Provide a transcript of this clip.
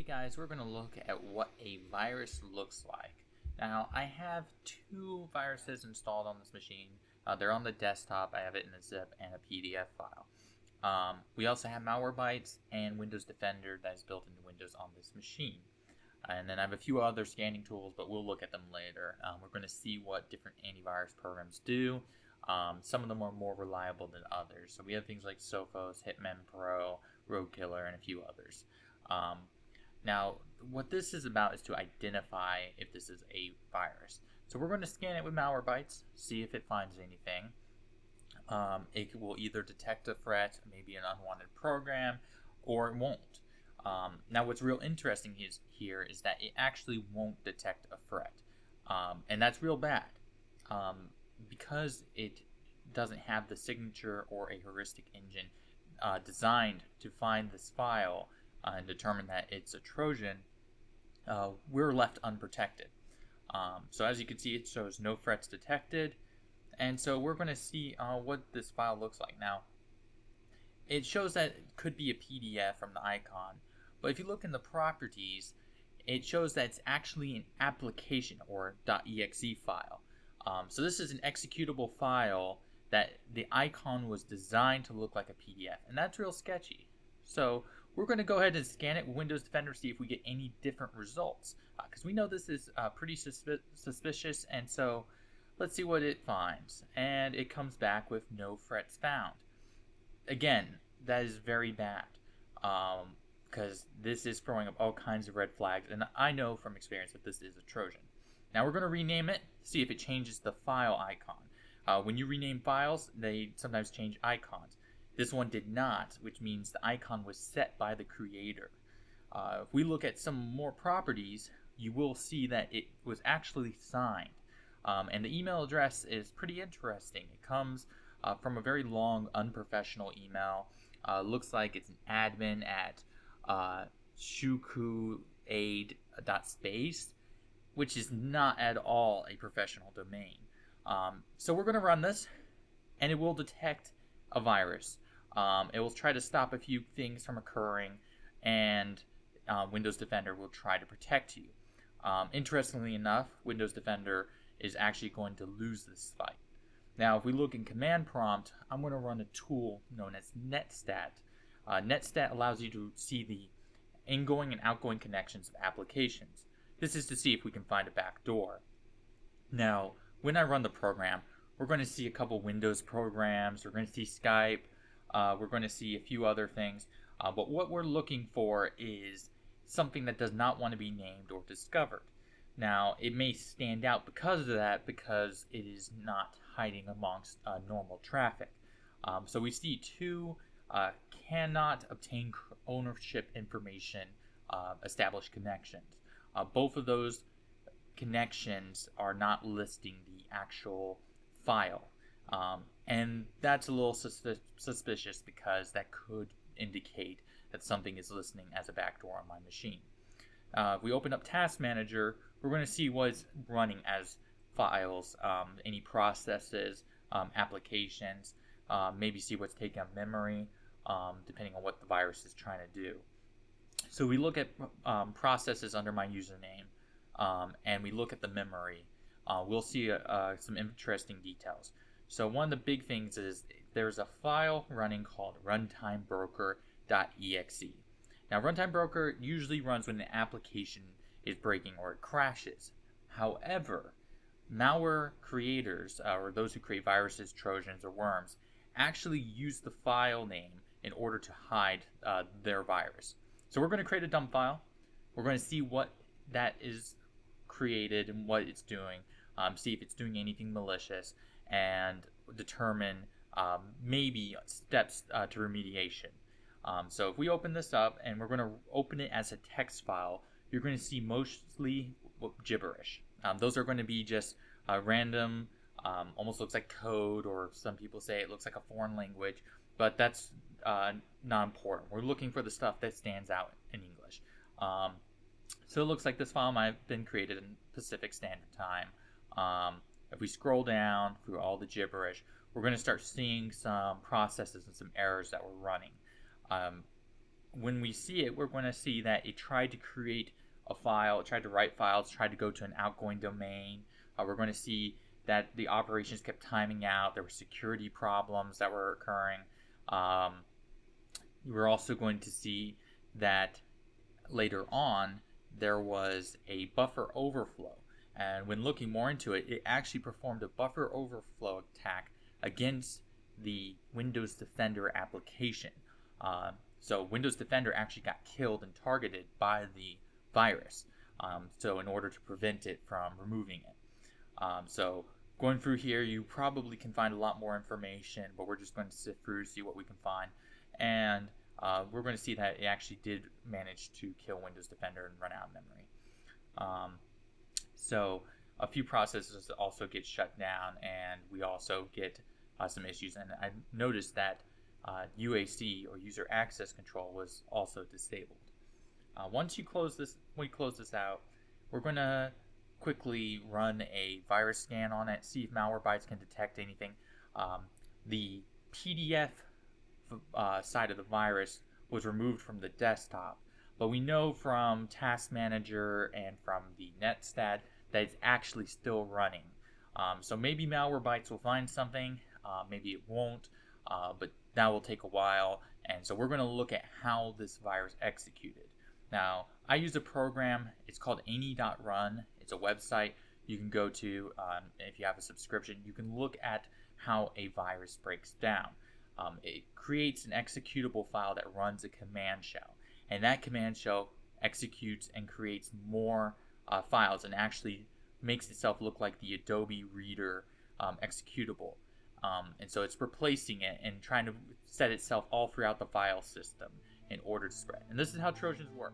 Hey guys, we're going to look at what a virus looks like. Now, I have two viruses installed on this machine. They're on the desktop. I have it in a zip and a PDF file. We also have Malwarebytes and Windows Defender that is built into Windows on this machine. And then I have a few other scanning tools, but we'll look at them later. We're going to see what different antivirus programs do. Some of them are more reliable than others. So we have things like Sophos, Hitman Pro, Roadkiller, and a few others. Now, what this is about is to identify if this is a virus. So we're going to scan it with Malwarebytes, see if it finds anything. It will either detect a threat, maybe an unwanted program, or it won't. Now, what's real interesting here is that it actually won't detect a threat. And that's real bad because it doesn't have the signature or a heuristic engine designed to find this file and determine that it's a Trojan. We're left unprotected. So as you can see, it shows no threats detected. And so we're going to see what this file looks like. Now, it shows that it could be a PDF from the icon, but if you look in the properties, it shows that it's actually an application or .exe file. So this is an executable file that the icon was designed to look like a PDF, and that's real sketchy. So we're going to go ahead and scan it with Windows Defender, see if we get any different results, because we know this is pretty suspicious, and so let's see what it finds. And it comes back with no threats found. Again, that is very bad, because this is throwing up all kinds of red flags, and I know from experience that this is a Trojan. Now we're going to rename it, see if it changes the file icon. When you rename files, they sometimes change icons. This one did not, which means the icon was set by the creator. If we look at some more properties, you will see that it was actually signed. And the email address is pretty interesting. It comes from a very long, unprofessional email. Looks like it's an admin at shukuaid.space, which is not at all a professional domain. So we're going to run this, and it will detect a virus. It will try to stop a few things from occurring, and Windows Defender will try to protect you. Interestingly enough, Windows Defender is actually going to lose this fight. Now, if we look in command prompt, I'm going to run a tool known as netstat. Netstat allows you to see the ingoing and outgoing connections of applications. This is to see if we can find a backdoor. Now, when I run the program, we're going to see a couple Windows programs. We're going to see Skype. We're going to see a few other things. But what we're looking for is something that does not want to be named or discovered. Now, it may stand out because of that, because it is not hiding amongst normal traffic. So we see two cannot obtain ownership information established connections. Both of those connections are not listing the actual file. And that's a little suspicious because that could indicate that something is listening as a backdoor on my machine. If we open up Task Manager, we're going to see what's running as files, any processes, applications, maybe see what's taking up memory, depending on what the virus is trying to do. So we look at processes under my username, and we look at the memory. We'll see some interesting details. So one of the big things is there's a file running called runtimebroker.exe. Now, Runtime Broker usually runs when an application is breaking or it crashes. However, malware creators, or those who create viruses, trojans, or worms, actually use the file name in order to hide their virus. So we're going to create a dump file. We're going to see what that is created and what it's doing, see if it's doing anything malicious, and determine maybe steps to remediation. So if we open this up, and we're going to open it as a text file, you're going to see mostly gibberish. Those are going to be just random, almost looks like code, or some people say it looks like a foreign language, but that's not important. We're looking for the stuff that stands out in English. So it looks like this file might have been created in Pacific Standard Time. If we scroll down through all the gibberish, we're going to start seeing some processes and some errors that we're running. when we see it, we're going to see that it tried to create a file, it tried to write files, tried to go to an outgoing domain. We're going to see that the operations kept timing out. There were security problems that were occurring. We're also going to see that later on there was a buffer overflow. And when looking more into it, it actually performed a buffer overflow attack against the Windows Defender application. So Windows Defender actually got killed and targeted by the virus. So in order to prevent it from removing it. So going through here, you probably can find a lot more information, but we're just going to sift through, see what we can find. And we're going to see that it actually did manage to kill Windows Defender and run out of memory. So a few processes also get shut down, and we also get some issues. And I noticed that UAC, or user access control, was also disabled. Once we close this out, we're going to quickly run a virus scan on it, see if Malwarebytes can detect anything. The PDF side of the virus was removed from the desktop, but we know from Task Manager and from the netstat that it's actually still running. So maybe Malwarebytes will find something, maybe it won't, but that will take a while. And so we're going to look at how this virus executed. Now, I use a program, it's called any.run. It's a website you can go to. If you have a subscription, you can look at how a virus breaks down. It creates an executable file that runs a command shell, and that command shell executes and creates more files and actually makes itself look like the Adobe Reader executable. And so it's replacing it and trying to set itself all throughout the file system in order to spread. And this is how Trojans work.